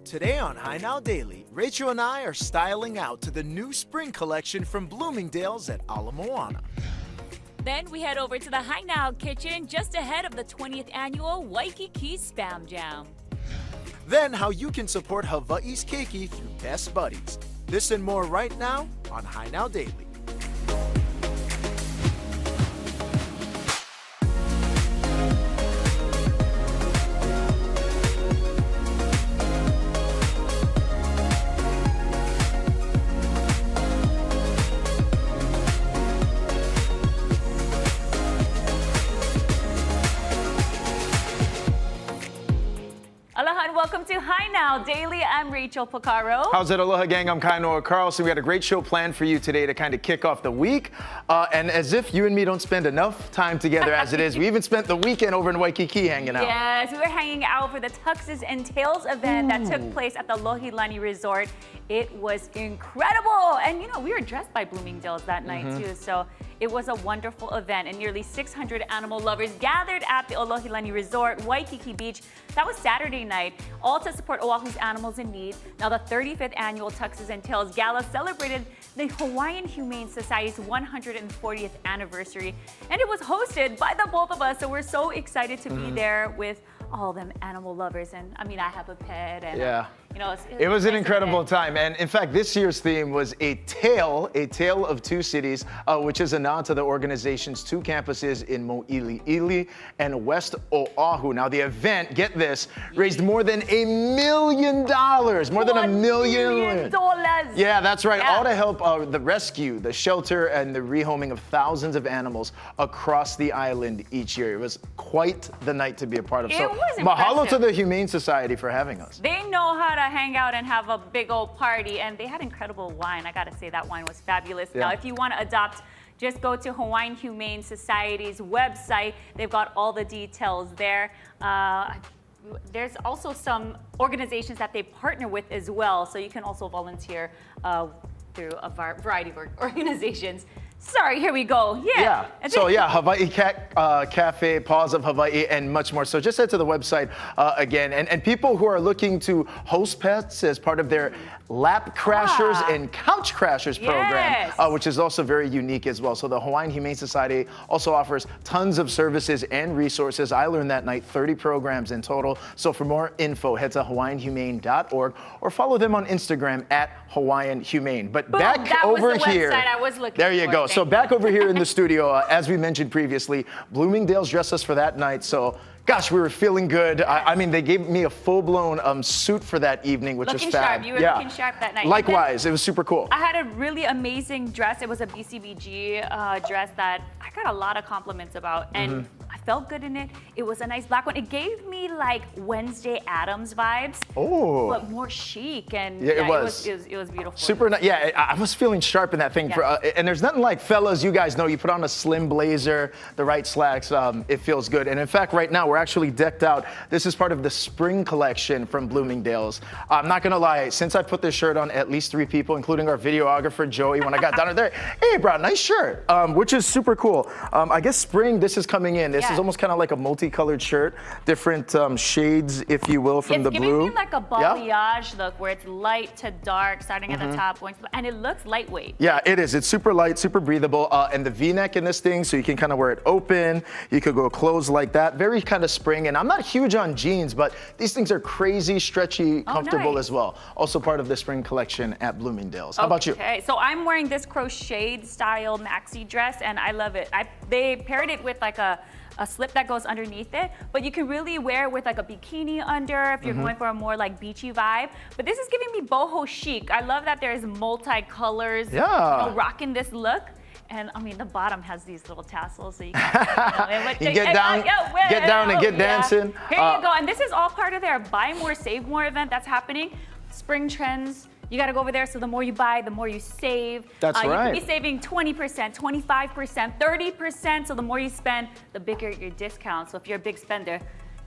Today on High Now Daily, Rachel and I are styling out to the new spring collection from Bloomingdale's at Ala Moana. Then we head over to the High Now kitchen just ahead of the 20th annual Waikiki Spam Jam. Then how you can support Hawaii's keiki through Best Buddies. This and more right now on High Now Daily. Aloha and welcome to High Now Daily. I'm Rachel Pocaro. How's it, Aloha gang? I'm Kainoa Carlson. We got a great show planned for you today to kind of kick off the week. And as if you and me don't spend enough time together as it is, we even spent the weekend over in Waikiki hanging out. Yes, we were hanging out for the Tuxes and Tails event that took place at the Lohilani Resort. It was incredible. And you know, we were dressed by Bloomingdale's that night too. So it was a wonderful event, and nearly 600 animal lovers gathered at the Lohilani Resort, Waikiki Beach. That was Saturday night, all to support Oahu's animals in need. Now, the 35th annual Tuxes and Tails Gala celebrated the Hawaiian Humane Society's 140th anniversary, and it was hosted by the both of us. So we're so excited to be there with all them animal lovers. And I mean, I have a pet, and you know, it was an incredible time. And in fact, this year's theme was a tale of two cities, which is a nod to the organization's two campuses in Mo'iliili and West Oahu. Now, the event, get this, raised more than $1 million. More than $1 million. Yeah, that's right. Yeah. All to help the rescue, the shelter, and the rehoming of thousands of animals across the island each year. It was quite the night to be a part of. It was mahalo impressive. to the Humane Society for having us. They know how to hang out and have a big old party, and they had incredible wine. I gotta say, that wine was fabulous. Yeah. Now, if you want to adopt, just go to Hawaiian Humane Society's website. They've got all the details there. There's also some organizations that they partner with as well, so you can also volunteer through a variety of organizations. Sorry, here we go. Yeah. So Hawaii Cafe, Paws of Hawaii, and much more. So just head to the website again. And people who are looking to host pets as part of their Lap Crashers and Couch Crashers program, which is also very unique as well. So the Hawaiian Humane Society also offers tons of services and resources. I learned that night 30 programs in total. So for more info, head to hawaiianhumane.org or follow them on Instagram at Hawaiian Humane. But Boom, back that over was the here. website I was looking there you for. go. So back over here in the studio, as we mentioned previously, Bloomingdale's dressed us for that night. So gosh, we were feeling good. I mean, they gave me a full-blown suit for that evening, which was fab. Sharp. You were looking sharp that night. Likewise, it was super cool. I had a really amazing dress. It was a BCBG dress that I got a lot of compliments about, and I felt good in it. It was a nice black one. It gave me like Wednesday Addams vibes, but more chic, and it was beautiful. Super nice. Yeah, I was feeling sharp in that thing. And there's nothing like, fellas, you guys know, you put on a slim blazer, the right slacks, it feels good. And in fact, right now, we're actually decked out. This is part of the spring collection from Bloomingdale's. I'm not gonna lie, since I put this shirt on, at least 3 people, including our videographer, Joey, when I got down there, hey, bro, nice shirt, which is super cool. I guess spring, this is coming in. This is almost kind of like a multicolored shirt, different shades, if you will, from the blue. It's giving me like a balayage look, where it's light to dark, starting at the top, going to, and it looks lightweight. Yeah, it is. It's super light, super breathable, and the V-neck in this thing, so you can kind of wear it open. You could go closed like that. Very kind of spring. And I'm not huge on jeans, but these things are crazy, stretchy, comfortable as well. Also part of the spring collection at Bloomingdale's. How about you? Okay, so I'm wearing this crocheted style maxi dress, and I love it. They paired it with like a slip that goes underneath it, but you can really wear it with like a bikini under if you're going for a more like beachy vibe. But this is giving me boho chic. I love that there's multi-colors, you know, rocking this look. And I mean, the bottom has these little tassels, so you can you get down and get dancing. Here you go. And this is all part of their Buy More, Save More event that's happening. Spring trends. You got to go over there, so the more you buy, the more you save. That's right. You could be saving 20%, 25%, 30%. So the more you spend, the bigger your discount. So if you're a big spender,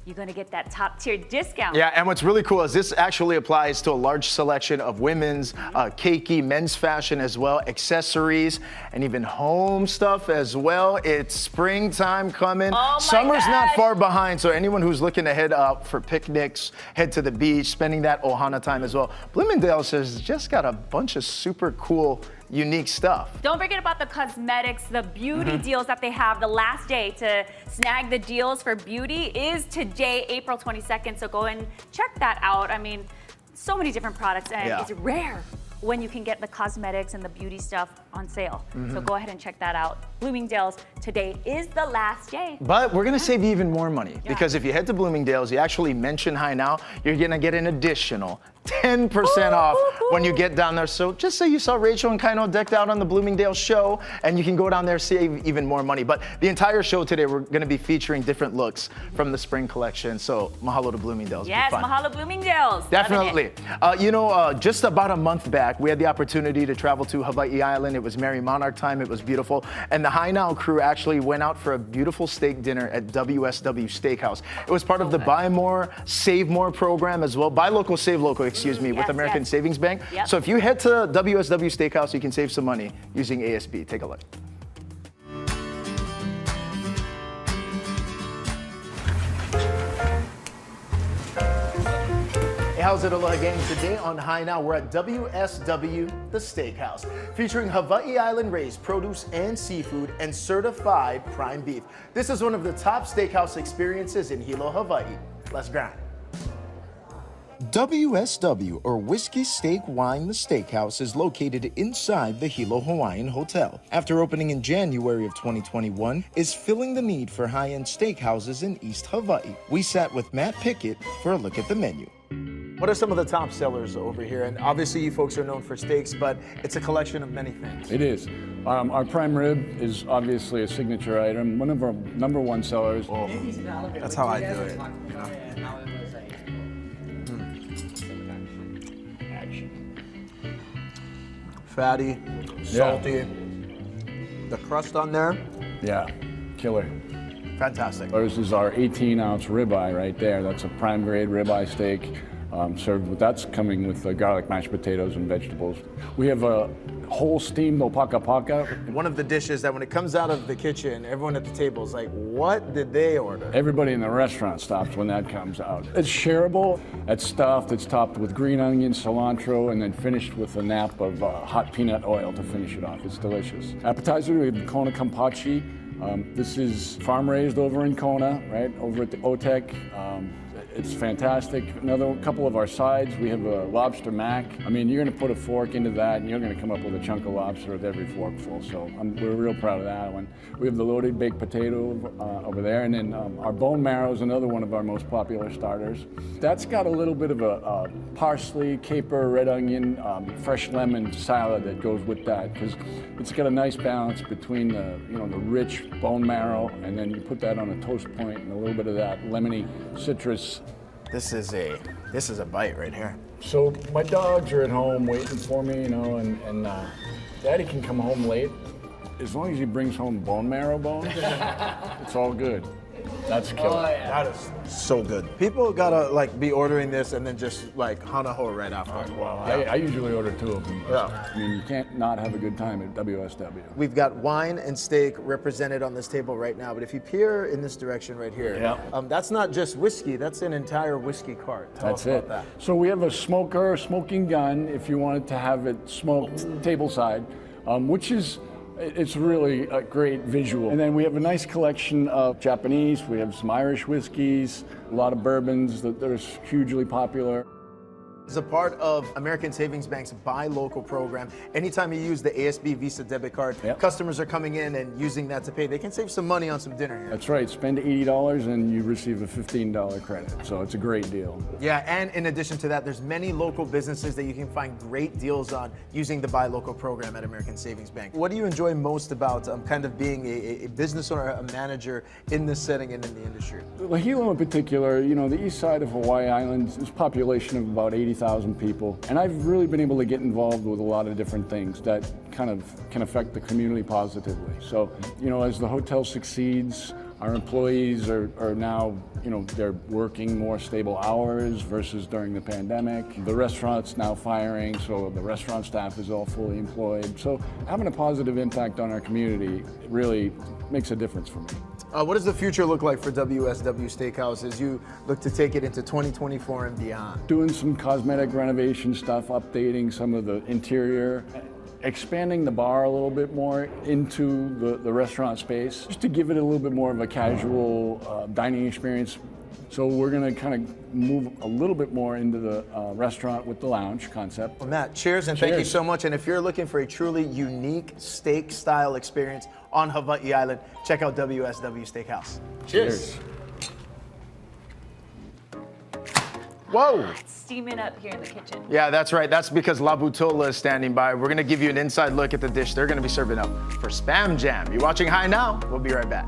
you're gonna get that top tier discount. Yeah, and what's really cool is this actually applies to a large selection of women's, keiki, men's fashion as well, accessories, and even home stuff as well. It's springtime coming. Oh my Summer's not gosh. far behind, so anyone who's looking to head out for picnics, head to the beach, spending that ohana time as well. Bloomingdale's has just got a bunch of super cool, unique stuff. Don't forget about the cosmetics, the beauty deals that they have. The last day to snag the deals for beauty is today, April 22nd. So go and check that out. I mean, so many different products, and Yeah. it's rare when you can get the cosmetics and the beauty stuff on sale. So go ahead and check that out. Bloomingdale's, today is the last day. But we're gonna save you even more money because if you head to Bloomingdale's, you actually mention Hi Now, you're gonna get an additional 10% off when you get down there. So just say you saw Rachel and Kaino decked out on the Bloomingdale show, and you can go down there, save even more money. But the entire show today, we're gonna be featuring different looks from the spring collection. So mahalo to Bloomingdale's. It'll be Yes, fun. mahalo Bloomingdale's. Loving it. Definitely. Just about a month back, we had the opportunity to travel to Hawaii Island. It was Merry Monarch time. It was beautiful. And the Hi Now crew actually went out for a beautiful steak dinner at WSW Steakhouse. It was part of the Buy More, Save More program as well. Buy local, save local, with Yes, American yes. Savings Bank. Yep. So if you head to WSW Steakhouse, you can save some money using ASB. Take a look. Hey, how's it, Aloha gang? Today on Hi Now, we're at WSW the Steakhouse, featuring Hawaii Island raised produce and seafood and certified prime beef. This is one of the top steakhouse experiences in Hilo, Hawaii. Let's grind. WSW, or Whiskey Steak Wine the Steakhouse, is located inside the Hilo Hawaiian Hotel. After opening in January of 2021, is filling the need for high-end steakhouses in East Hawaii. We sat with Matt Pickett for a look at the menu. What are some of the top sellers over here? And obviously you folks are known for steaks, but it's a collection of many things. It is. Our prime rib is obviously a signature item, one of our #1 sellers. That's how I do it. Fatty, salty. The crust on there. Yeah, killer. Fantastic. This is our 18-ounce ribeye right there. That's a prime grade ribeye steak. Served with, that's coming with garlic mashed potatoes and vegetables. We have a whole steamed opaka paka. One of the dishes that when it comes out of the kitchen, everyone at the table is like, what did they order? Everybody in the restaurant stops when that comes out. It's shareable. It's stuffed. It's topped with green onion, cilantro, and then finished with a nap of hot peanut oil to finish it off. It's delicious. Appetizer, we have Kona Kampachi. This is farm raised over in Kona, right, over at the OTEC. It's fantastic. Another couple of our sides, we have a lobster mac. I mean, you're gonna put a fork into that and you're gonna come up with a chunk of lobster with every forkful. So we're real proud of that one. We have the loaded baked potato over there. And then our bone marrow is another one of our most popular starters. That's got a little bit of a parsley, caper, red onion, fresh lemon salad that goes with that, because it's got a nice balance between the rich bone marrow, and then you put that on a toast point and a little bit of that lemony citrus. This is a bite right here. So my dogs are at home waiting for me, and Daddy can come home late. As long as he brings home bone marrow bones, it's all good. That's killer. That is so good. People gotta be ordering this and then just hanaho right after. Well, I usually order 2 of them. Yeah. I mean, you can't not have a good time at WSW. We've got wine and steak represented on this table right now, but if you peer in this direction right here, that's not just whiskey, that's an entire whiskey cart. Tell us about that. So we have a smoking gun if you wanted to have it smoked tableside, which is, it's really a great visual. And then we have a nice collection of Japanese, we have some Irish whiskeys, a lot of bourbons that are hugely popular. As a part of American Savings Bank's Buy Local program, anytime you use the ASB Visa debit card, customers are coming in and using that to pay. They can save some money on some dinner here. That's right. Spend $80 and you receive a $15 credit. So it's a great deal. Yeah, and in addition to that, there's many local businesses that you can find great deals on using the Buy Local program at American Savings Bank. What do you enjoy most about kind of being a business owner, a manager in this setting and in the industry? Hilo in particular, the east side of Hawaii Island is a population of about 80,000 people. And I've really been able to get involved with a lot of different things that kind of can affect the community positively. So, as the hotel succeeds, Our employees are now, they're working more stable hours versus during the pandemic. The restaurant's now firing, so the restaurant staff is all fully employed. So having a positive impact on our community really makes a difference for me. What does the future look like for WSW Steakhouse as you look to take it into 2024 and beyond? Doing some cosmetic renovation stuff, updating some of the interior, expanding the bar a little bit more into the restaurant space, just to give it a little bit more of a casual dining experience. So we're gonna kind of move a little bit more into the restaurant with the lounge concept. Well, Matt, cheers and thank you so much. And if you're looking for a truly unique steak style experience on Hawaii Island, check out WSW Steakhouse. Cheers. Whoa. It's steaming up here in the kitchen. Yeah, that's right. That's because La Butola is standing by. We're gonna give you an inside look at the dish they're gonna be serving up for Spam Jam. You're watching High Now. We'll be right back.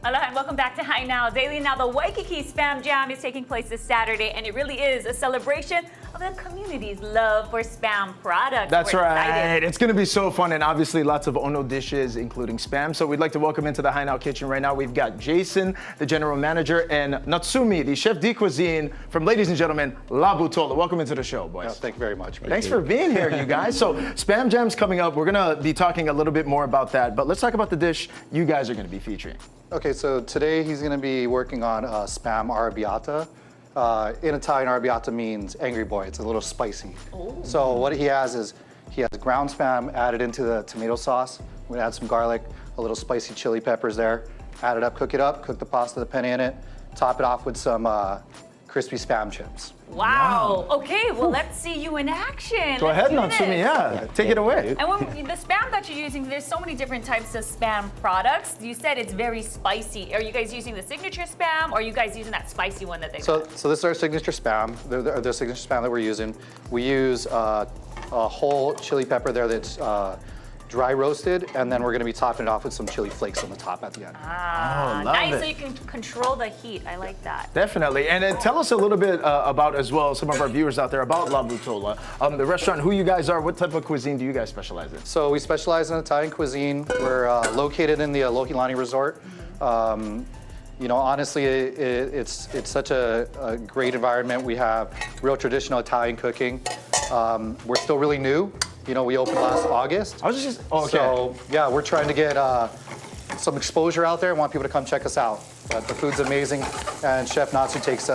Aloha and welcome back to High Now Daily. Now, the Waikiki Spam Jam is taking place this Saturday, and it really is a celebration of the community's love for Spam products. That's We're right. excited. It's going to be so fun, and obviously lots of Ono dishes, including Spam. So we'd like to welcome into the High Now kitchen right now. We've got Jason, the general manager, and Natsumi, the chef de cuisine from, ladies and gentlemen, La Butola. Welcome into the show, boys. Thank you very much. Thanks for being here, you guys. So Spam Jam's coming up. We're going to be talking a little bit more about that, but let's talk about the dish you guys are going to be featuring. Okay, so today he's going to be working on Spam arrabbiata. In Italian, arrabbiata means angry boy. It's a little spicy. Oh. So what he has is he has ground Spam added into the tomato sauce. We're gonna add some garlic, a little spicy chili peppers there. Add it up, cook the pasta, the penne in it. Top it off with some crispy Spam chips. Wow. Okay, well, let's see you in action. Go Let's ahead, do this. Natsumi. Yeah, take it away. And when the Spam that you're using, there's so many different types of Spam products. You said it's very spicy. Are you guys using the signature Spam, or are you guys using that spicy one that they got? So this is our signature Spam, the signature Spam that we're using. We use a whole chili pepper there that's dry roasted, and then we're gonna be topping it off with some chili flakes on the top at the end. Ah, love nice. it. So you can control the heat. I like that. Definitely. And tell us a little bit about, as well, some of our viewers out there, about La Butola, the restaurant, who you guys are, what type of cuisine do you guys specialize in? So we specialize in Italian cuisine. We're located in the Lohilani Resort. You know, honestly, it's such a great environment. We have real traditional Italian cooking. We're still really new. You know, we opened last August. I was just, okay. So yeah, we're trying to get some exposure out there. I want people to come check us out. But the food's amazing, and Chef Natsu takes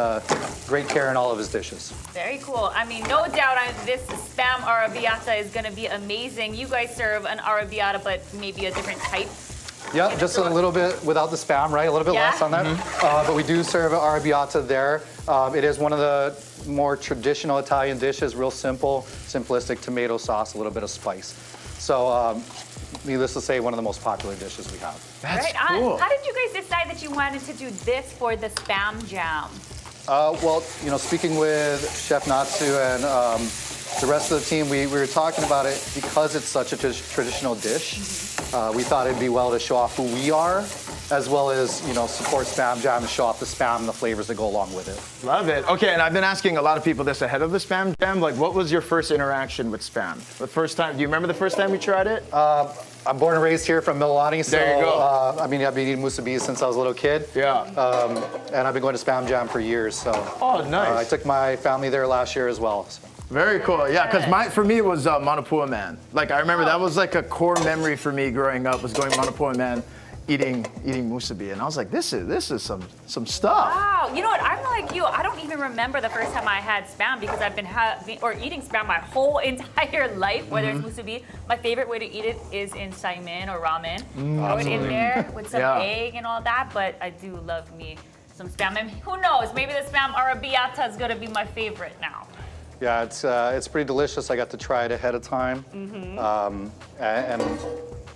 great care in all of his dishes. Very cool. I mean, no doubt this spam arrabbiata is going to be amazing. You guys serve an arrabbiata, but maybe a different type. Yeah, just a little bit without the spam, right? A little bit less on that. But we do serve an arrabbiata there. It is one of the more traditional Italian dishes, real simple, simplistic tomato sauce, a little bit of spice. So, needless to say, one of the most popular dishes we have. That's Right. cool. How did you guys decide that you wanted to do this for the spam jam? Well, you know, speaking with Chef Natsu and the rest of the team, we were talking about it because it's such a traditional dish. We thought it'd be well to show off who we are, as well as, you know, support Spam Jam and show off the spam and the flavors that go along with it. Love it. Okay, and I've been asking a lot of people this ahead of the Spam Jam. Like, what was your first interaction with Spam? The first time, do you remember the first time you tried it? I'm born and raised here from Mililani, so There you go. I mean, I've been eating musubi since I was a little kid. Yeah. And I've been going to Spam Jam for years, so. Oh, nice. I took my family there last year as well. So. Very cool. Yeah, because for me it was Manapua Man. Like I remember that was like a core memory for me growing up was going Manapua Man, eating musubi, and I was like, this is some stuff. Wow, you know what? I'm like you. I don't even remember the first time I had spam because I've been eating spam my whole entire life. Whether it's musubi, my favorite way to eat it is in saimin or ramen. Throw it in there with some egg and all that. But I do love me some spam. And who knows? Maybe the spam arrabbiata is gonna be my favorite now. Yeah, it's pretty delicious. I got to try it ahead of time, and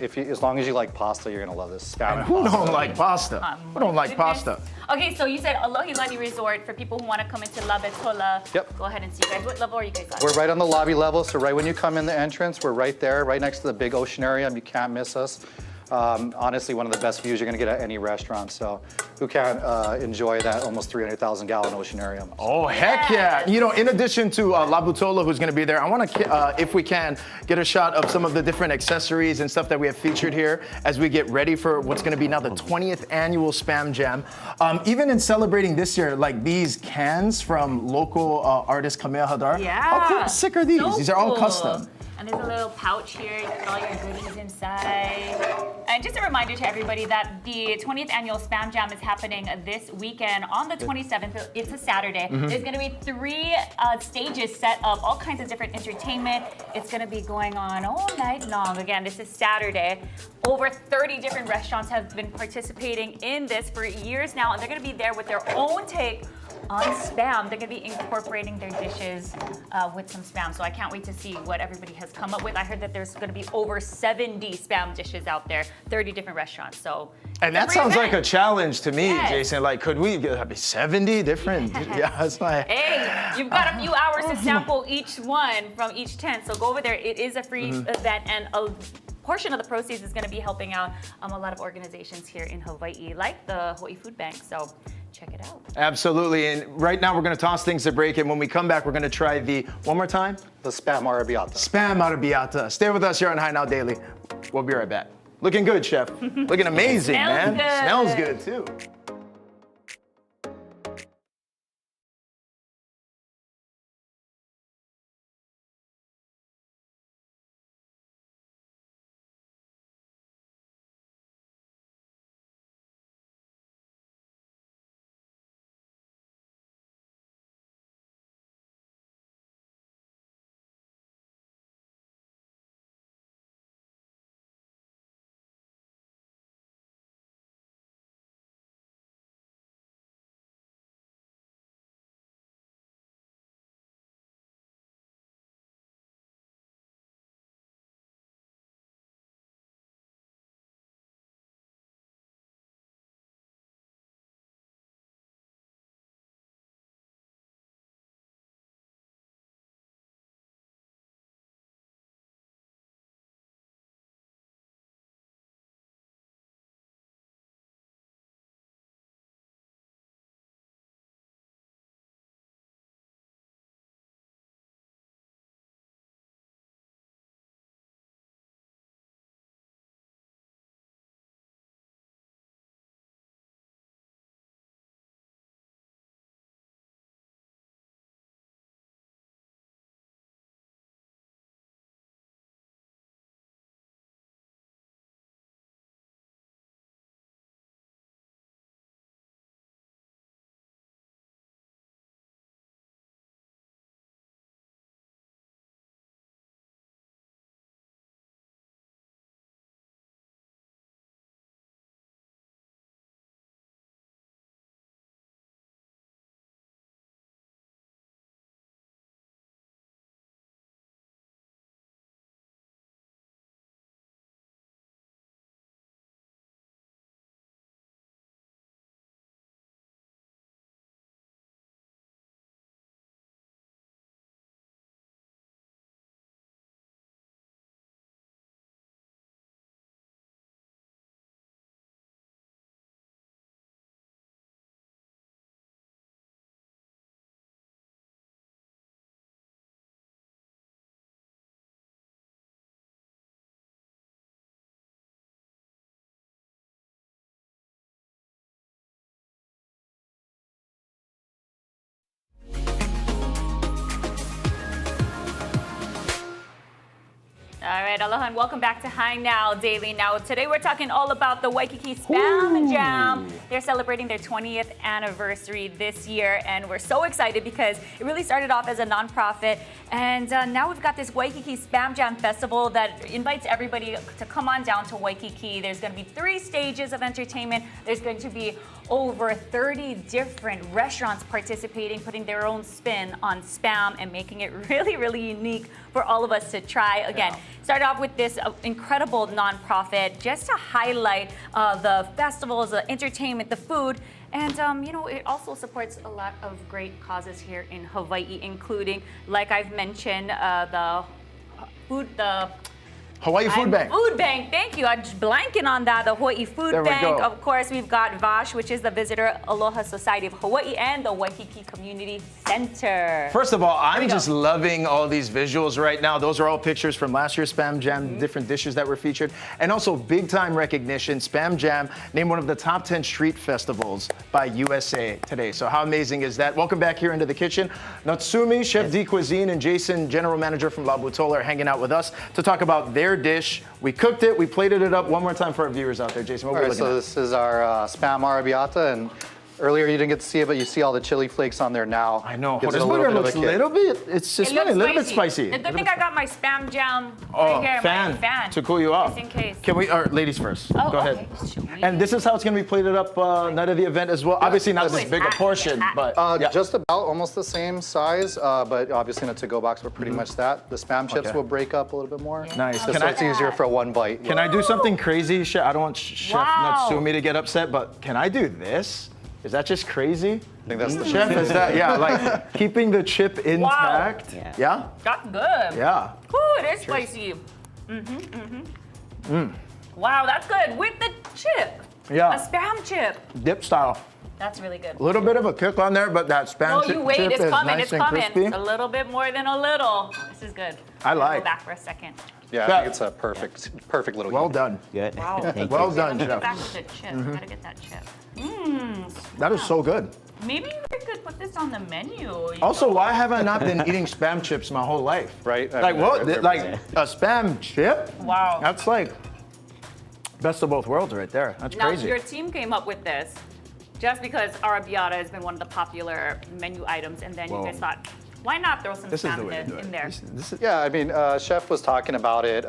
as long as you like pasta, you're gonna love this. Spam and Who pasta. don't like pasta? Who don't like pasta? Okay, so you said Alohilani Resort for people who want to come into La Betola. Yep. Go ahead and see you guys. What level are you guys on? We're right on the lobby level, so right when you come in the entrance, we're right there, right next to the big ocean area. You can't miss us. Honestly, one of the best views you're gonna get at any restaurant. So who can't enjoy that almost 300,000 gallon ocean area? Oh, heck yeah. You know, in addition to La Butola, who's going to be there, I want to, if we can, get a shot of some of the different accessories and stuff that we have featured here as we get ready for what's going to be now the 20th annual Spam Jam. Even in celebrating this year, like these cans from local artist Kamea Hadar. Yeah. How cool, sick are these? So These are all cool. custom. And there's a little pouch here, you put all your goodies inside. And just a reminder to everybody that the 20th annual Spam Jam is happening this weekend on the 27th. It's a Saturday. There's gonna be 3 stages set up, all kinds of different entertainment. It's gonna be going on all night long. Again, this is Saturday. Over 30 different restaurants have been participating in this for years now, and they're gonna be there with their own take on spam. They're gonna be incorporating their dishes with some spam. So I can't wait to see what everybody has come up with. I heard that there's gonna be over 70 spam dishes out there, 30 different restaurants. So And that sounds like a challenge to me, Yes. Jason. Like, could we get 70 different? Yeah, it's like. Hey, you've got a few hours to sample each one from each tent. So go over there. It is a free event, and a portion of the proceeds is going to be helping out a lot of organizations here in Hawaii, like the Hawaii Food Bank. So check it out. Absolutely. And right now we're going to toss things to break. And when we come back, we're going to try one more time? The Spam Arrabbiata. Spam arrabbiata. Stay with us here on High Now Daily. We'll be right back. Looking good, Chef. Looking amazing, Smells man. good. Smells good, too. All right, aloha and welcome back to High Now Daily. Now, today we're talking all about the Waikiki Spam Jam. They're celebrating their 20th anniversary this year, and we're so excited because it really started off as a nonprofit, and now we've got this Waikiki Spam Jam Festival that invites everybody to come on down to Waikiki. There's going to be 3 stages of entertainment. There's going to be over 30 different restaurants participating, putting their own spin on Spam and making it really, really unique for all of us to try. Again, start off with this incredible nonprofit just to highlight the festivals, the entertainment, the food. And, you know, it also supports a lot of great causes here in Hawaii, including, like I've mentioned, the Hawaii Food Bank. Food Bank, thank you. I'm just blanking on that. The Hawaii Food There we Bank. go. Of course, we've got VASH, which is the Visitor Aloha Society of Hawaii, and the Waikiki Community Center. First of all, I'm we go. just loving all these visuals right now. Those are all pictures from last year's Spam Jam, different dishes that were featured. And also big time recognition, Spam Jam named one of the top 10 street festivals by USA Today. So how amazing is that? Welcome back here into the kitchen. Natsumi, Chef de Cuisine, and Jason, General Manager from La Butola, are hanging out with us to talk about their dish. We cooked it, we plated it up. One more time for our viewers out there, Jason. What All are we right, looking so at? this is our spam arrabbiata, and earlier you didn't get to see it, but you see all the chili flakes on there now. I know. Gives This it a little burger bit of a looks a kick. little bit, it's It funny, a looks little bit spicy. The good thing I got my Spam Jam Oh, right here. fan, My fan. to cool you off. Just in case. Can we, or ladies first, Oh, go okay. ahead. Sweet. And this is how it's gonna be plated up night of the event as well. Obviously not this It's big a hot, portion, it's hot. but yeah. Just about almost the same size, but obviously in a to-go box, but pretty much that. The spam chips Okay. will break up a little bit more. Nice. Just Can so I- it's easier for one bite. Can I do something crazy, Chef? I don't want Chef Wow. Natsumi to get upset, but can I do this? Is that just crazy? I think that's the Chef, is that, yeah, like keeping the chip intact? Yeah. Yeah? That's good. Yeah. Ooh, it is spicy. Wow, that's good. With the chip. Yeah. A Spam chip. Dip style. That's really good. A little bit of a kick on there, but that Spam No, chip, you wait, chip it's is coming, nice it's and coming. crispy. It's a little bit more than a little. This is good. I I'm gonna like. Go back for a second. Yeah, I Yeah. think it's a perfect little Well heat. done. Good. Wow. Thank Well you. done, Let me Chef. get back with the chip. Gotta get that chip. That is so good. Maybe we could put this on the menu. You Also, know? why have I not been eating Spam chips my whole life? Right? I Like mean, what? everybody's- Like a Spam chip? Wow. That's like best of both worlds right there. That's Now, crazy. your team came up with this just because arrabbiata has been one of the popular menu items, and then you Whoa. guys thought, why not throw some This is the Spam way to do in it. there? This is, Yeah, I mean, Chef was talking about it.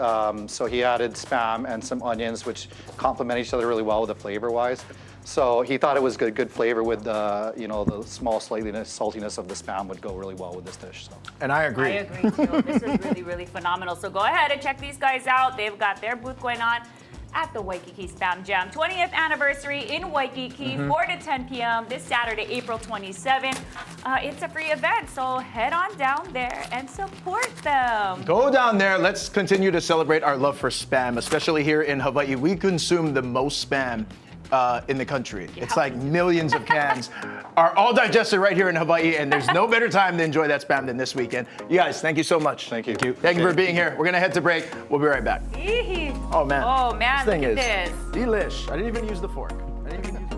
So he added spam and some onions, which complement each other really well with the flavor-wise. So he thought it was good flavor with the, you know, the small saltiness of the spam would go really well with this dish. So. and I I agree. agree too. This is really, really phenomenal. So go ahead and check these guys out. They've got their booth going on at the Waikiki Spam Jam 20th anniversary in Waikiki, 4 to 10 p.m. this Saturday, April 27th. It's a free event, so head on down there and support them. Go down there. Let's continue to celebrate our love for Spam, especially here in Hawaii. We consume the most Spam in the country. It's like millions of cans are all digested right here in Hawaii, and there's no better time to enjoy that Spam than this weekend. You guys, thank you so much. Thank you. Thank you for being here. We're gonna head to break. We'll be right back. Eehee. Oh man. Oh man, this thing look is at this. delish. I didn't even use the fork. I didn't even use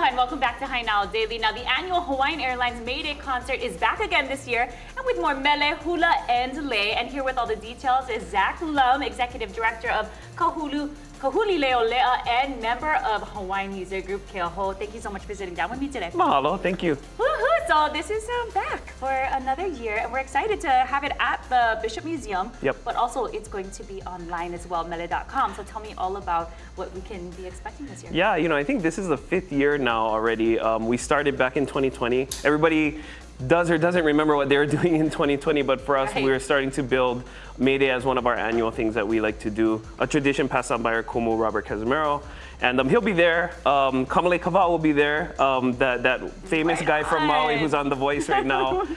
Aloha and welcome back to Hainao Daily. Now, the annual Hawaiian Airlines Mayday concert is back again this year, and with more mele, hula, and lei. And here with all the details is Zach Lum, Executive Director of Kahuli Leo Lea and member of Hawaiian Music Group Keoho. Thank you so much for sitting down with me today. Mahalo, thank you. Woohoo! So this is back for another year, and we're excited to have it at the Bishop Museum. Yep. But also, it's going to be online as well, mele.com. So tell me all about what we can be expecting this year. Yeah, I think this is the 5th year now already. We started back in 2020. Everybody does or doesn't remember what they were doing in 2020, but for us, Right. we were starting to build Mayday as one of our annual things that we like to do, a tradition passed on by our kumu, Robert Casimiro. And he'll be there. Kamale Kava will be there. That famous guy from Maui who's on The Voice right now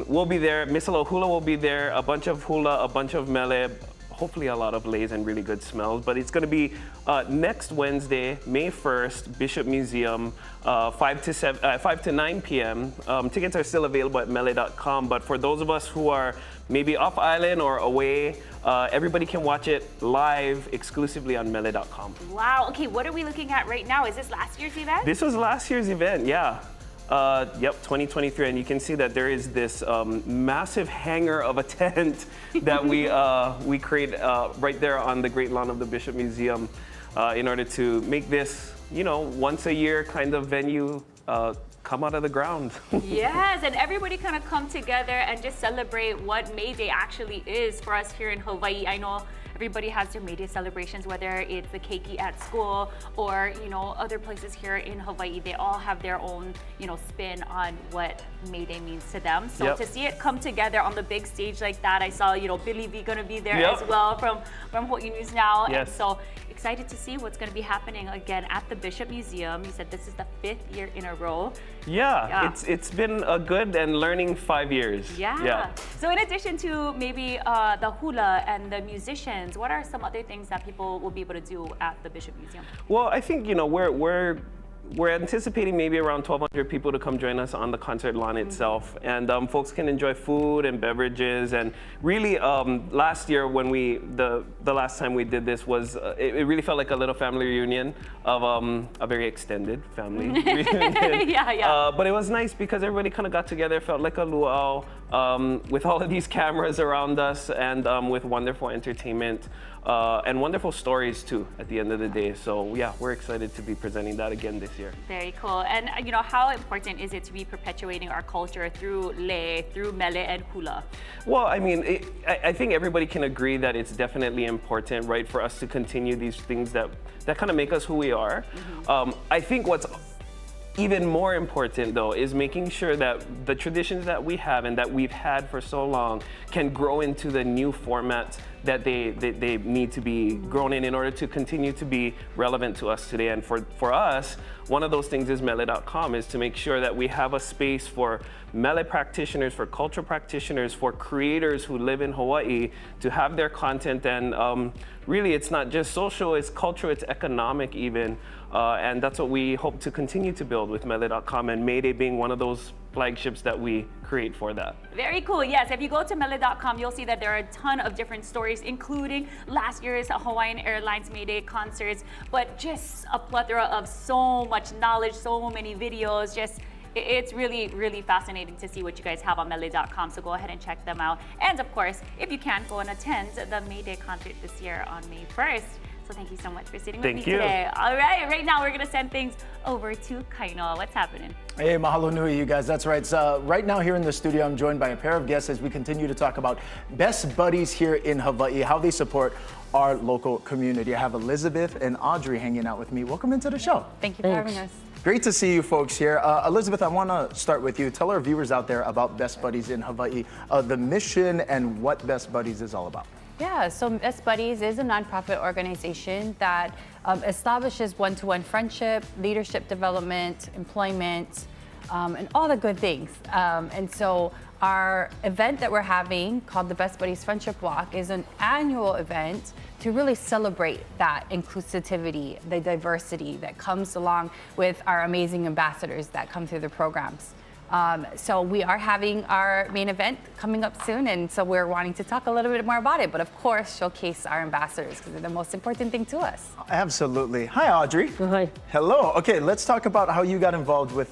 will be there. Misalo Hula will be there. A bunch of hula, a bunch of mele, hopefully a lot of leis and really good smells. But it's going to be next Wednesday, May 1st, Bishop Museum, 5 to 9 p.m. Tickets are still available at mele.com. But for those of us who are maybe off island or away, everybody can watch it live exclusively on mele.com. Wow. Okay, what are we looking at right now? Is this last year's event? This was last year's event, yeah. Yep, 2023, and you can see that there is this massive hanger of a tent that we create right there on the Great Lawn of the Bishop Museum in order to make this, once a year kind of venue come out of the ground. Yes, and everybody kind of come together and just celebrate what Mayday actually is for us here in Hawaii. I know everybody has their Mayday celebrations, whether it's the keiki at school or, other places here in Hawaii. They all have their own, spin on what Mayday means to them. So Yep. to see it come together on the big stage like that, I saw, Billy V gonna be there Yep. as well from Hawaii News Now. Yes. And so excited to see what's gonna be happening again at the Bishop Museum. You said this is the 5th year in a row. Yeah. It's been a good and learning 5 years. Yeah. So in addition to maybe the hula and the musicians, what are some other things that people will be able to do at the Bishop Museum? Well, I think, we're anticipating maybe around 1,200 people to come join us on the concert lawn itself. And folks can enjoy food and beverages. And really, last year when the last time we did this was, it really felt like a little family reunion of a very extended family reunion. Yeah. But it was nice because everybody kind of got together, felt like a luau, with all of these cameras around us and with wonderful entertainment. And wonderful stories too at the end of the day. So yeah, we're excited to be presenting that again this year. Very cool. And how important is it to be perpetuating our culture through lei, through mele and hula? Well, I mean, I think everybody can agree that it's definitely important, right, for us to continue these things that kind of make us who we are. I think what's even more important, though, is making sure that the traditions that we have and that we've had for so long can grow into the new formats that they need to be grown in order to continue to be relevant to us today. And for us, one of those things is mele.com, is to make sure that we have a space for mele practitioners, for cultural practitioners, for creators who live in Hawaii to have their content. And really, it's not just social, it's cultural, it's economic even. And that's what we hope to continue to build with mele.com, and Mayday being one of those flagships that we create for that. Very cool. Yes, if you go to mele.com, you'll see that there are a ton of different stories, including last year's Hawaiian Airlines Mayday concerts, but just a plethora of so much knowledge, so many videos. It's really, really fascinating to see what you guys have on mele.com, so go ahead and check them out. And of course, if you can, go and attend the Mayday concert this year on May 1st. So thank you so much for sitting with me today. All right now we're gonna send things over to Kaino. What's happening? Hey, mahalo nui, you guys. That's right. So right now here in the studio, I'm joined by a pair of guests as we continue to talk about best buddies here in Hawaii, how they support our local community. I have Elizabeth and Audrey hanging out with me. Welcome into the show. Thank you for having us. Great to see you folks here. Elizabeth, I want to start with you. Tell our viewers out there about Best Buddies in Hawaii, the mission and what Best Buddies is all about. Yeah, so Best Buddies is a nonprofit organization that establishes one-to-one friendship, leadership development, employment, and all the good things. And so our event that we're having, called the Best Buddies Friendship Walk, is an annual event to really celebrate that inclusivity, the diversity that comes along with our amazing ambassadors that come through the programs. So we are having our main event coming up soon, and so we're wanting to talk a little bit more about it, but of course showcase our ambassadors because they're the most important thing to us. Absolutely. Hi, Audrey. Hi. Hello. Okay, let's talk about how you got involved with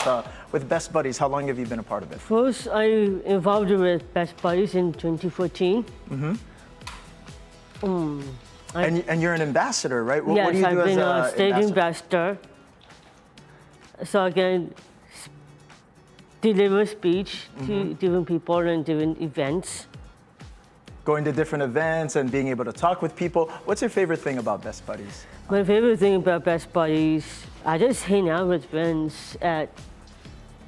Best Buddies. How long have you been a part of it? First, I involved with Best Buddies in 2014. And you're an ambassador, right? What, yes, what do you do I've been as a state ambassador? investor. So I can deliver speech to different people and different events. Going to different events and being able to talk with people. What's your favorite thing about Best Buddies? My favorite thing about Best Buddies, I just hang out with friends at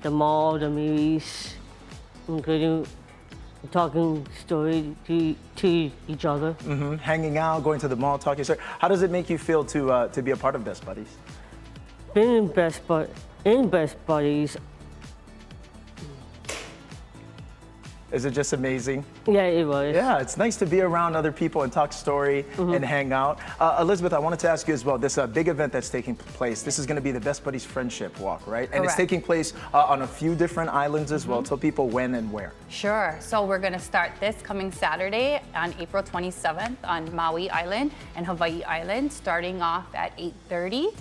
the mall, the movies, including talking story to each other. Hanging out, going to the mall, talking. So how does it make you feel to be a part of Best Buddies? Being in Best Buddies, Is it just amazing? yeah, it was. Yeah, it's nice to be around other people and talk story and hang out. Elizabeth, I wanted to ask you as well, this big event that's taking place, this is going to be the Best Buddies Friendship Walk, right? And it's Correct. taking place on a few different islands as well. Tell people when and where. Sure. So we're going to start this coming Saturday on April 27th on Maui Island and Hawaii Island, starting off at 8:30.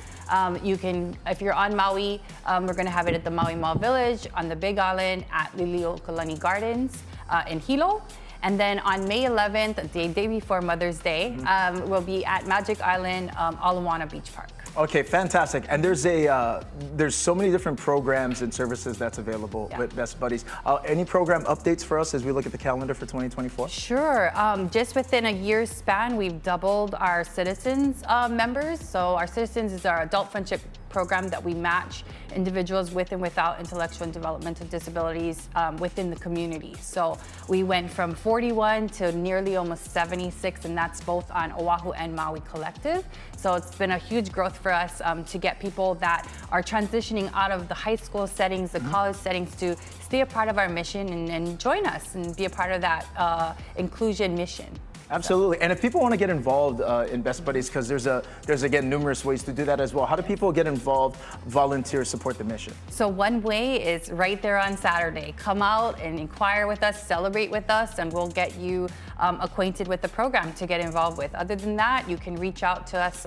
You can, if you're on Maui, we're going to have it at the Maui Mall Village, on the Big Island at Liliuokalani Gardens in Hilo. And then on May 11th, the day before Mother's Day, we'll be at Magic Island, Alawana Beach Park. Okay, fantastic. And there's so many different programs and services that's available with Best Buddies. Any program updates for us as we look at the calendar for 2024? Sure. Just within a year's span, we've doubled our citizens members. So our citizens is our adult friendship program that we match individuals with and without intellectual and developmental disabilities within the community. So we went from 41 to nearly almost 76, and that's both on Oahu and Maui collective. So it's been a huge growth for us to get people that are transitioning out of the high school settings, the college settings, to stay a part of our mission and join us and be a part of that inclusion mission. Absolutely. And if people want to get involved in Best Buddies, because there's again numerous ways to do that as well. How do people get involved, volunteer, support the mission? So one way is right there on Saturday. Come out and inquire with us, celebrate with us, and we'll get you acquainted with the program to get involved with. Other than that, you can reach out to us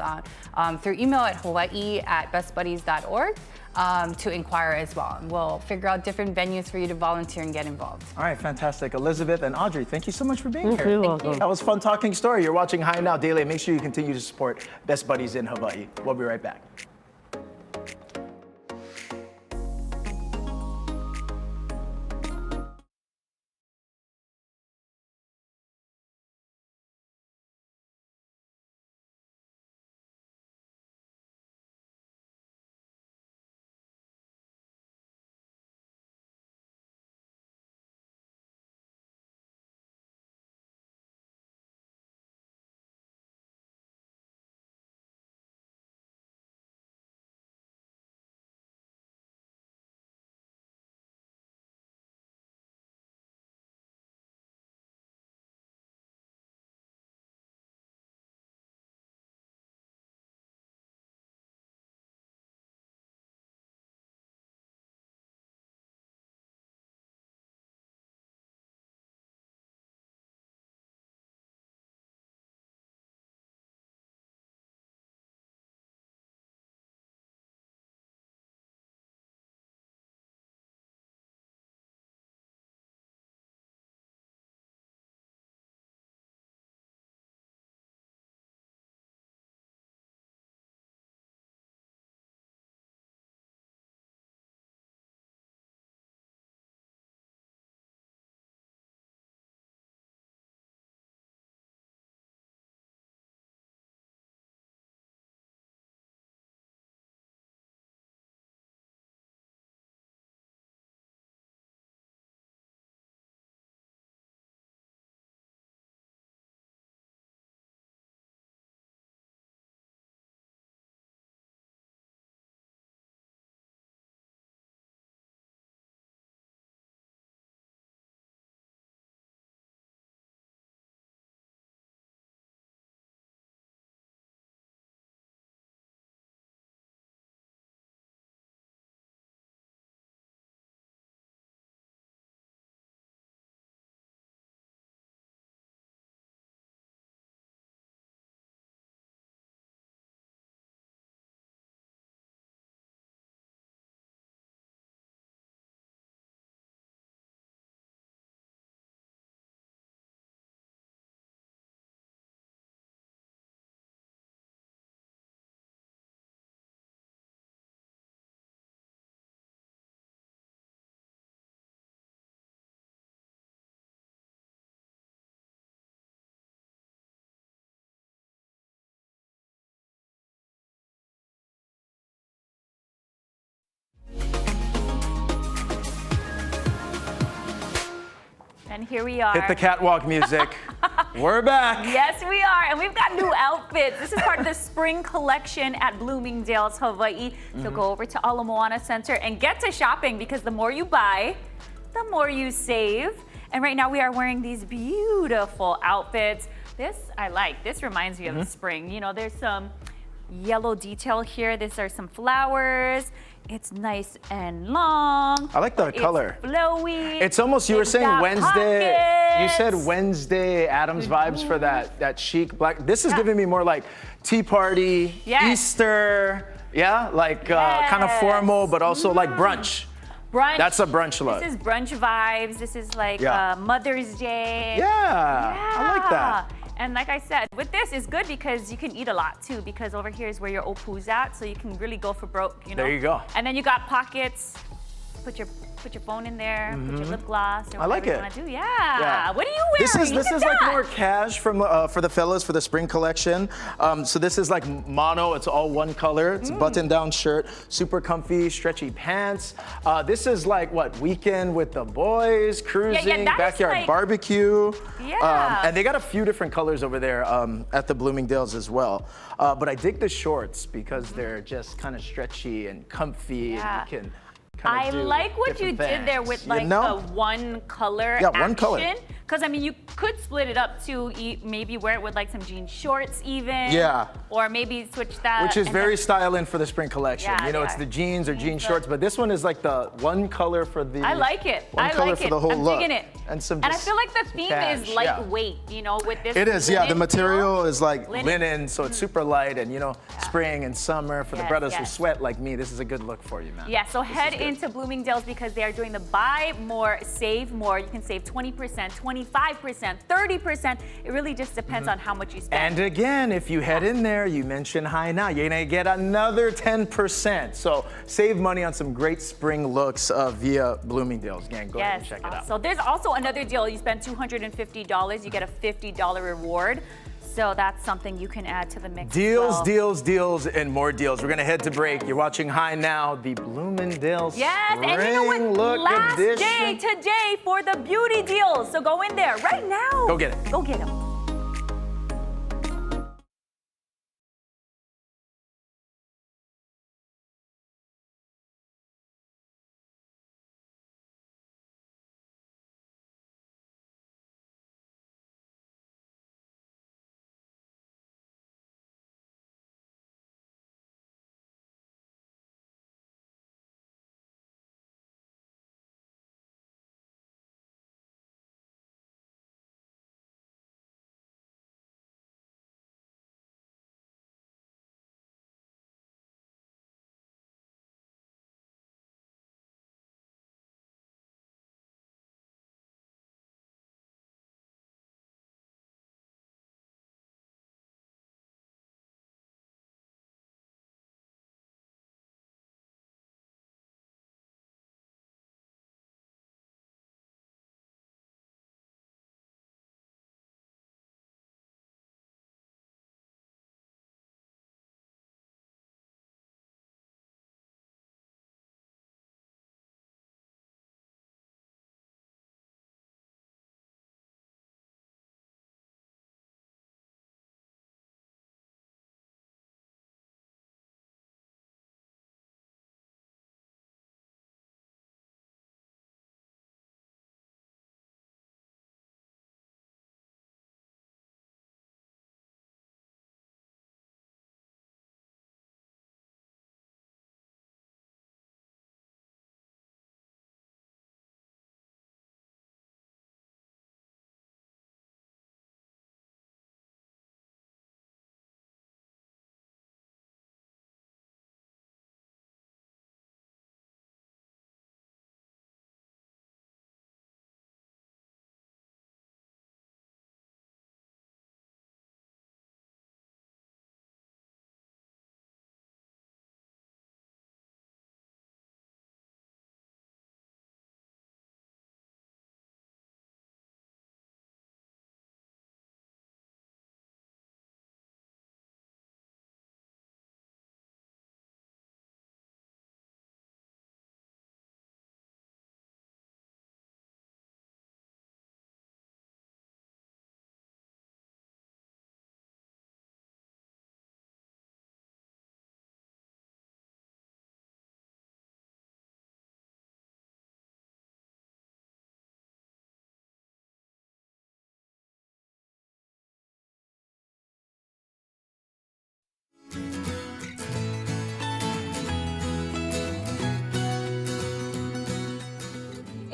through email at hawaii@bestbuddies.org to inquire as well. And we'll figure out different venues for you to volunteer and get involved. All right, fantastic. Elizabeth and Audrey, thank you so much for being here. You're welcome. That was fun talking story. You're watching High Now Daily. Make sure you continue to support Best Buddies in Hawaii. We'll be right back. And here we are. Hit the catwalk music. We're back. Yes, we are. And we've got new outfits. This is part of the spring collection at Bloomingdale's, Hawaii. So go over to Ala Moana Center and get to shopping, because the more you buy, the more you save. And right now we are wearing these beautiful outfits. This I like. This reminds me of the spring. You know, there's some yellow detail here. These are some flowers. It's nice and long. I like the color. It's flowy. It's almost, you were saying got Wednesday. You said pockets. Wednesday Addams vibes for that chic black. This is giving me more like tea party, Yes. Easter. Yeah, like kind of formal, but also like brunch. Brunch. That's a brunch look. This is brunch vibes. This is like Yeah. Mother's Day. Yeah, I like that. And like I said, with this is good because you can eat a lot too, because over here is where your opu's at, so you can really go for broke, you know? There you go. And then you got pockets. Put your phone in there, put your lip gloss or I like whatever you it. want to do. Yeah. What are you wearing? This Look is at like that. more cash from for the fellas for the spring collection. So this is like mono. It's all one color. It's a button-down shirt, super comfy, stretchy pants. This is like what, weekend with the boys, cruising, that is backyard like- barbecue. Yeah. And they got a few different colors over there at the Bloomingdale's as well. But I dig the shorts because they're just kind of stretchy and comfy, Yeah. and you can. I like what you did there with like the one color Yeah, one color. Because I mean, you could split it up to maybe wear it with like some jean shorts even. Yeah. Or maybe switch that. Which is and very then- styling for the spring collection. Yeah, you know, they it's are. the jeans or jean Jeans, shorts, but this one is like the one color for the. I like it. One I color like for it. the whole I'm look. digging it. And some. And I just feel like the theme cash, is yeah. lightweight, you know, with this. It is, yeah. The linen material feel. is like Linen. linen, so it's super light, and you know, spring and summer for the Yes, brothers who yes. sweat like me. This is a good look for you, man. Yeah, so head good. into Bloomingdale's because they are doing the buy more, save more. You can save 20%, 25%, 30%. It really just depends on how much you spend. And again, if you head in there, you mention hi now, you're gonna get another 10%. So save money on some great spring looks via Bloomingdale's. Gang, go ahead and check it out. So there's also another deal. You spend $250, you get a $50 reward. So that's something you can add to the mix. Deals, as well. deals, deals, and more deals. We're gonna head to break. You're watching Hi Now, the Bloomingdale's Yes, and you know what? Spring Look Last Edition. day today for the beauty deals. So go in there right now. Go get it. Go get them.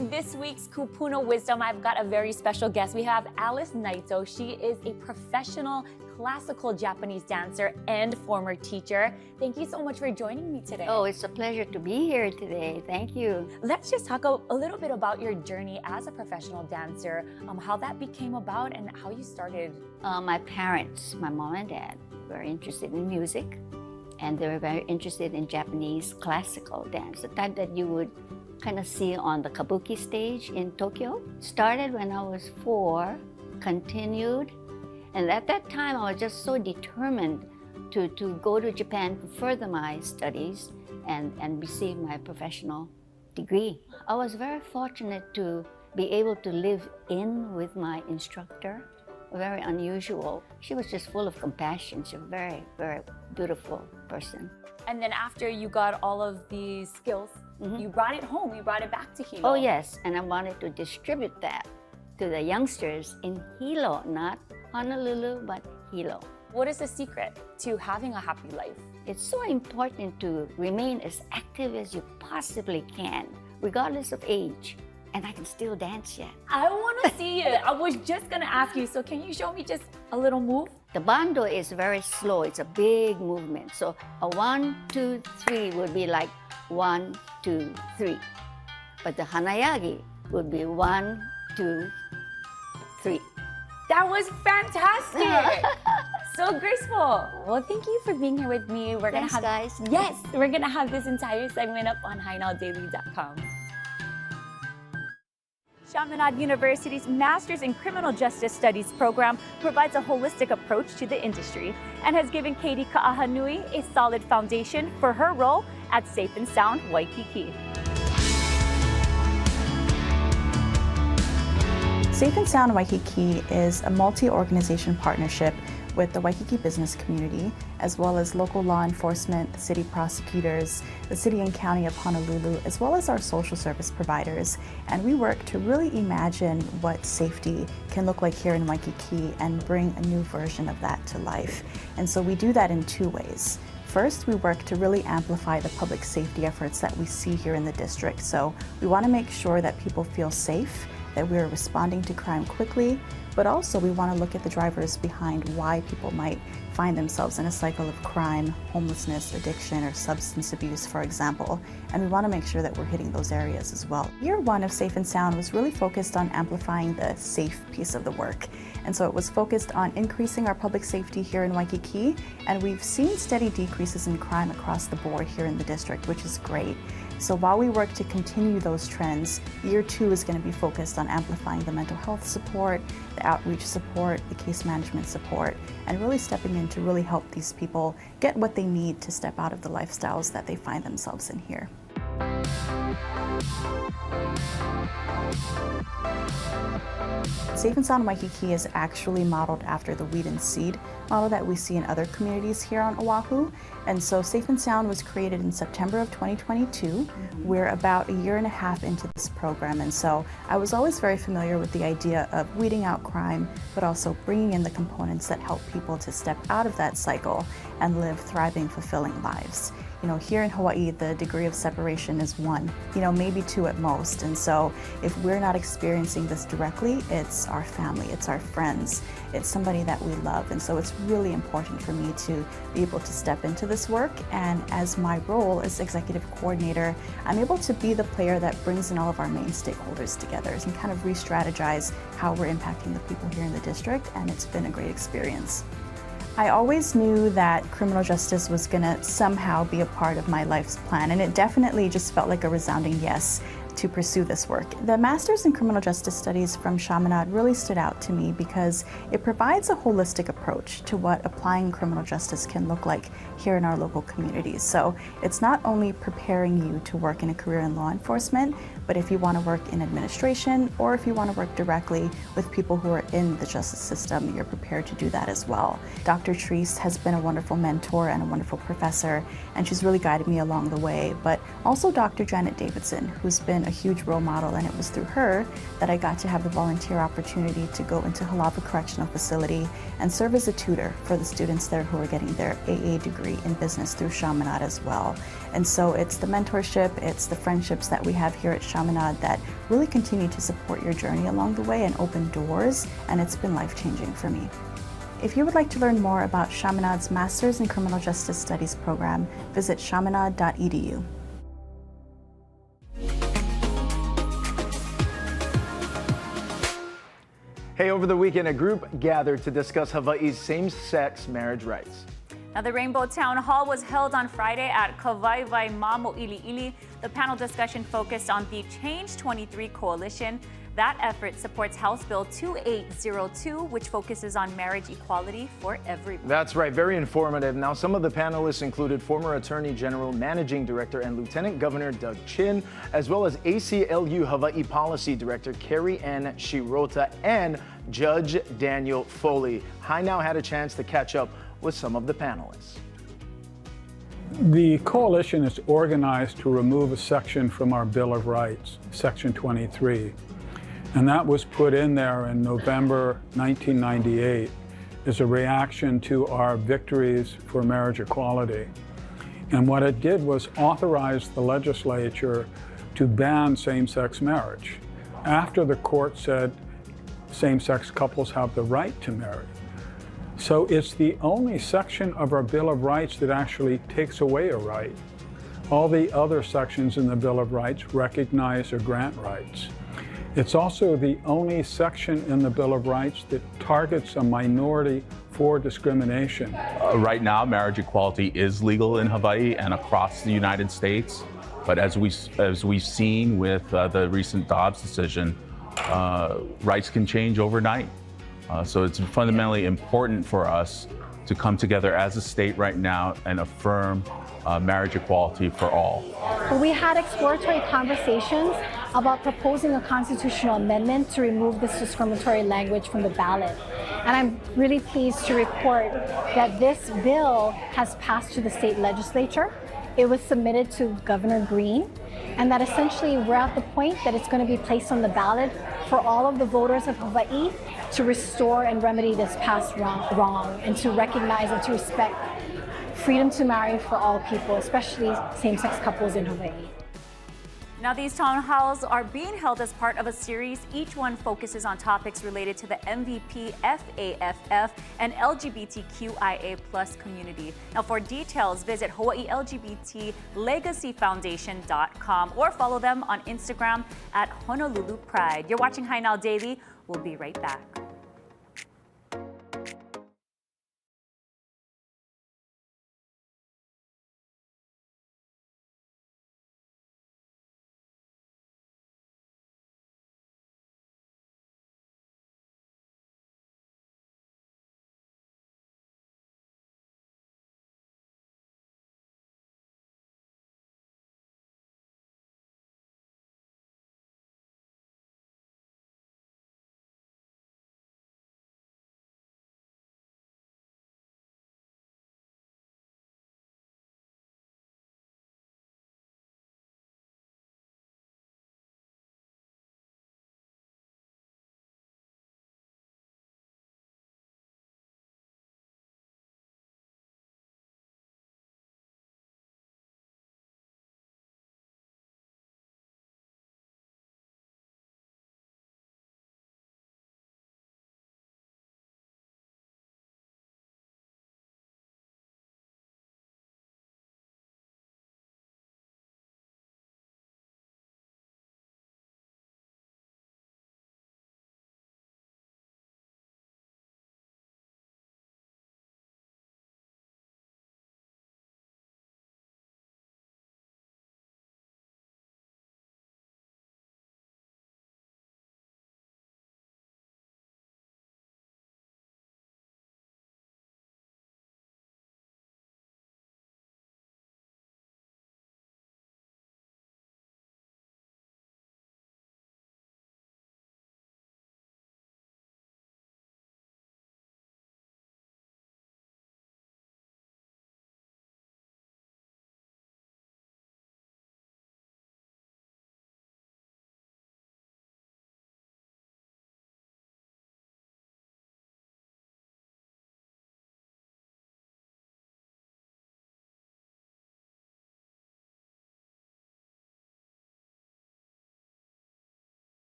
in this week's Kupuno Wisdom, I've got a very special guest. We have Alice Naito. She is a professional classical Japanese dancer and former teacher. Thank you so much for joining me today. Oh, it's a pleasure to be here today. Thank you. Let's just talk a little bit about your journey as a professional dancer, how that became about and how you started. My parents, my mom and dad, were interested in music, and they were very interested in Japanese classical dance, the type that you would kind of see on the kabuki stage in Tokyo. Started when I was 4, continued, and at that time I was just so determined to go to Japan to further my studies and receive my professional degree. I was very fortunate to be able to live in with my instructor, very unusual. She was just full of compassion. She was a very, very beautiful person. And then after you got all of these skills, you brought it home, you brought it back to Hilo. Oh yes, and I wanted to distribute that to the youngsters in Hilo, not Honolulu, but Hilo. What is the secret to having a happy life? It's so important to remain as active as you possibly can, regardless of age. And I can still dance yet. I want to see it. I was just going to ask you, so can you show me just a little move? The bando is very slow. It's a big movement. So a 1, 2, 3 would be like 1, 2, 3. But the hanayagi would be 1, 2, 3. That was fantastic. So graceful. Well, thank you for being here with me. We're Thanks, gonna have, guys. Yes, we're going to have this entire segment up on HiNowDaily.com. Chaminade University's Masters in Criminal Justice Studies program provides a holistic approach to the industry and has given Katie Ka'ahanui a solid foundation for her role at Safe and Sound Waikiki. Safe and Sound Waikiki is a multi-organization partnership with the Waikiki business community, as well as local law enforcement, the city prosecutors, the city and county of Honolulu, as well as our social service providers. And we work to really imagine what safety can look like here in Waikiki and bring a new version of that to life. And so we do that in 2 ways. First, we work to really amplify the public safety efforts that we see here in the district. So we want to make sure that people feel safe, that we're responding to crime quickly, but also we want to look at the drivers behind why people might find themselves in a cycle of crime, homelessness, addiction, or substance abuse, for example. And we want to make sure that we're hitting those areas as well. Year 1 of Safe and Sound was really focused on amplifying the safe piece of the work. And so it was focused on increasing our public safety here in Waikiki, and we've seen steady decreases in crime across the board here in the district, which is great. So while we work to continue those trends, year 2 is going to be focused on amplifying the mental health support, the outreach support, the case management support, and really stepping in to really help these people get what they need to step out of the lifestyles that they find themselves in here. Safe and Sound Waikiki is actually modeled after the Weed and Seed model that we see in other communities here on Oahu. And so Safe and Sound was created in September of 2022. We're about a year and a half into this program. And so I was always very familiar with the idea of weeding out crime, but also bringing in the components that help people to step out of that cycle and live thriving, fulfilling lives. You know, here in Hawaii, the degree of separation is 1, maybe 2 at most. And so if we're not experiencing this directly, it's our family, it's our friends, it's somebody that we love. And so it's really important for me to be able to step into this work. And as my role as executive coordinator, I'm able to be the player that brings in all of our main stakeholders together and kind of re-strategize how we're impacting the people here in the district. And it's been a great experience. I always knew that criminal justice was going to somehow be a part of my life's plan, and it definitely just felt like a resounding yes to pursue this work. The Masters in Criminal Justice Studies from Chaminade really stood out to me because it provides a holistic approach to what applying criminal justice can look like here in our local communities. So it's not only preparing you to work in a career in law enforcement, but if you want to work in administration or if you want to work directly with people who are in the justice system, you're prepared to do that as well. Dr. Treese has been a wonderful mentor and a wonderful professor, and she's really guided me along the way, but also Dr. Janet Davidson, who's been a a huge role model, and it was through her that I got to have the volunteer opportunity to go into Halava Correctional Facility and serve as a tutor for the students there who are getting their AA degree in business through Chaminade as well. And so it's the mentorship, it's the friendships that we have here at Chaminade that really continue to support your journey along the way and open doors, and it's been life-changing for me. If you would like to learn more about Chaminade's Masters in Criminal Justice Studies program, visit chaminade.edu. Hey, over the weekend, a group gathered to discuss Hawaii's same-sex marriage rights. Now, the Rainbow Town Hall was held on Friday at Kawaiwai Mamo'ili'ili. The panel discussion focused on the Change 23 Coalition. That effort supports House Bill 2802, which focuses on marriage equality for everyone. That's right, very informative. Now, some of the panelists included former Attorney General, Managing Director, and Lieutenant Governor Doug Chin, as well as ACLU Hawaii Policy Director Carrie Ann Shirota and Judge Daniel Foley. Hi Now had a chance to catch up with some of the panelists. The coalition is organized to remove a section from our Bill of Rights, Section 23. And that was put in there in November 1998 as a reaction to our victories for marriage equality. And what it did was authorize the legislature to ban same-sex marriage after the court said same-sex couples have the right to marry. So it's the only section of our Bill of Rights that actually takes away a right. All the other sections in the Bill of Rights recognize or grant rights. It's also the only section in the Bill of Rights that targets a minority for discrimination. Right now, marriage equality is legal in Hawaii and across the United States. But as we've seen with the recent Dobbs decision, rights can change overnight. So it's fundamentally important for us to come together as a state right now and affirm marriage equality for all. We had exploratory conversations about proposing a constitutional amendment to remove this discriminatory language from the ballot. And I'm really pleased to report that this bill has passed to the state legislature. It was submitted to Governor Green, and that essentially we're at the point that it's going to be placed on the ballot for all of the voters of Hawaii to restore and remedy this past wrong and to recognize and to respect freedom to marry for all people, especially same-sex couples in Hawaii. Now, these town halls are being held as part of a series. Each one focuses on topics related to the MVP, FAFF, and LGBTQIA+ community. Now, for details, visit HawaiiLGBTLegacyFoundation.com or follow them on Instagram at Honolulu Pride. You're watching Hi Now Daily. We'll be right back.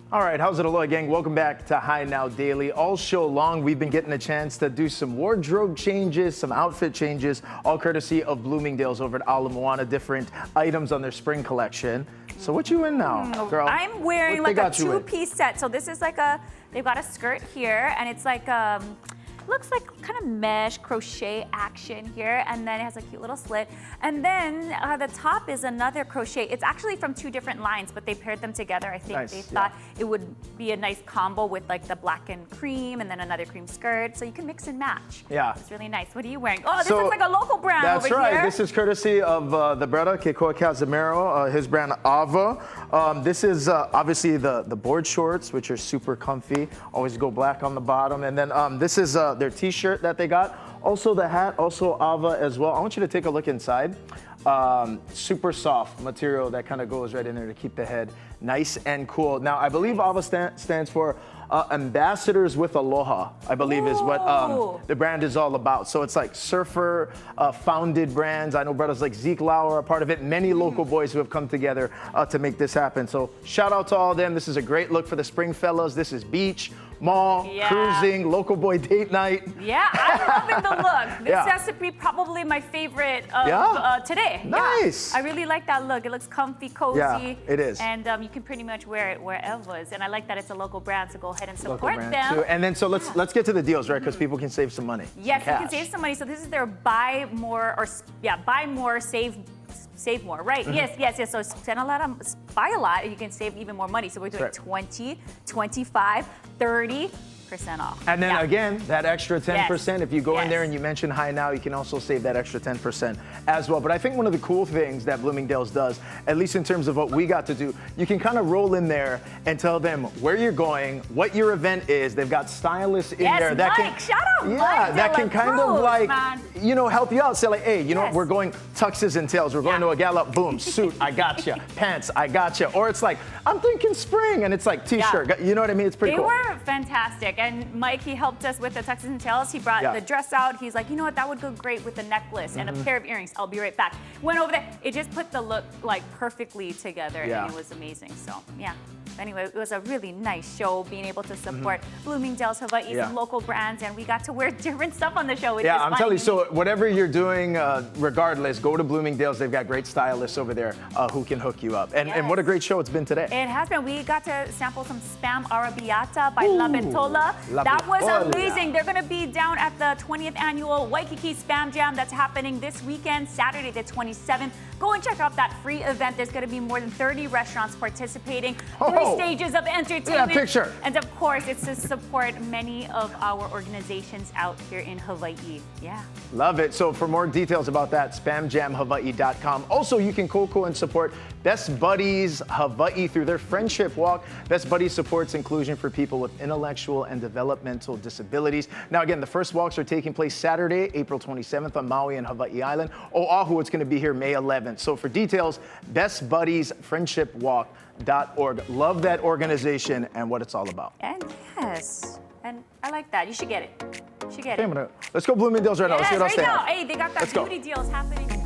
All right, how's it, aloha gang? Welcome back to High Now Daily. All show long, we've been getting a chance to do some wardrobe changes, some outfit changes, all courtesy of Bloomingdale's over at Ala Moana, different items on their spring collection. So what you in now, girl? I'm wearing What they like a got you in? two-piece set. So this is like they've got a skirt here, and it's like looks like kind of mesh crochet action here, and then it has a cute little slit. And then the top is another crochet. It's actually from two different lines, but they paired them together. I think they thought it would be a nice combo with like the black and cream and then another cream skirt. So you can mix and match. Yeah. It's really nice. What are you wearing? Oh, this looks like a local brand over here. That's right. This is courtesy of the brother, Kekoa Casimiro, his brand Ava. This is obviously the board shorts, which are super comfy. Always go black on the bottom. And then this is their t-shirt that they got. Also the hat, also Ava as well. I want you to take a look inside. Super soft material that kind of goes right in there to keep the head nice and cool. Now, I believe Ava stands for Ambassadors with Aloha, I believe is what the brand is all about. So it's like surfer founded brands. I know brothers like Zeke Lauer are a part of it. Many local boys who have come together to make this happen. So shout out to all of them. This is a great look for the spring fellas. This is beach, mall, cruising, local boy date night. Yeah, I'm loving the look. This recipe probably my favorite of today. Nice. Yeah, I really like that look. It looks comfy, cozy. Yeah, it is. And you can pretty much wear it wherever. And I like that it's a local brand, so go ahead and support Local brand them. too. And then so let's get to the deals, right? Because people can save some money. Yes, you some can cash. save some money. So this is their buy more, save more, right? Yes. So spend a lot, buy a lot, and you can save even more money. So we're doing 20, 25, 30% off. And then again, that extra 10%, if you go in there and you mention High Now, you can also save that extra 10% as well. But I think one of the cool things that Bloomingdale's does, at least in terms of what we got to do, you can kind of roll in there and tell them where you're going, what your event is. They've got stylists in there that Mike, can, shout out Mike that can kind of like, man. help you out. Say like, hey, you know what, we're going tuxes and tails. We're going to a gala, boom, suit, I gotcha. Pants, I gotcha. Or it's like, I'm thinking spring, and it's like t-shirt. You know what I mean? It's pretty cool. They were fantastic. And Mike, he helped us with the tuxes and tails. He brought the dress out. He's like, you know what, that would go great with the necklace and a pair of earrings. I'll be right back. Went over there. It just put the look like perfectly together, and it was amazing. So yeah. Anyway, it was a really nice show, being able to support Bloomingdale's, Hawaii's, and local brands, and we got to wear different stuff on the show. Which is I'm fun. telling you, so whatever you're doing, regardless, go to Bloomingdale's. They've got great stylists over there who can hook you up. And what a great show it's been today. It has been. We got to sample some Spam Arabiata by La Betola. That was amazing. They're going to be down at the 20th annual Waikiki Spam Jam that's happening this weekend, Saturday the 27th. Go and check out that free event. There's going to be more than 30 restaurants participating. 3 stages of entertainment. Yeah, picture. And of course, it's to support many of our organizations out here in Hawaii. Yeah. Love it. So for more details about that, spamjamhawaii.com. Also, you can cool and support Best Buddies Hawaii through their Friendship Walk. Best Buddies supports inclusion for people with intellectual and developmental disabilities. Now, again, the first walks are taking place Saturday, April 27th on Maui and Hawaii Island. Oahu, it's going to be here May 11th. So for details, Best Buddies Friendship Walk.org. Love that organization and what it's all about. And yes, and I like that. You should get it. You should get it. Let's go Bloomingdale's right now. Let's see what else they have. Hey, they got that beauty deals happening.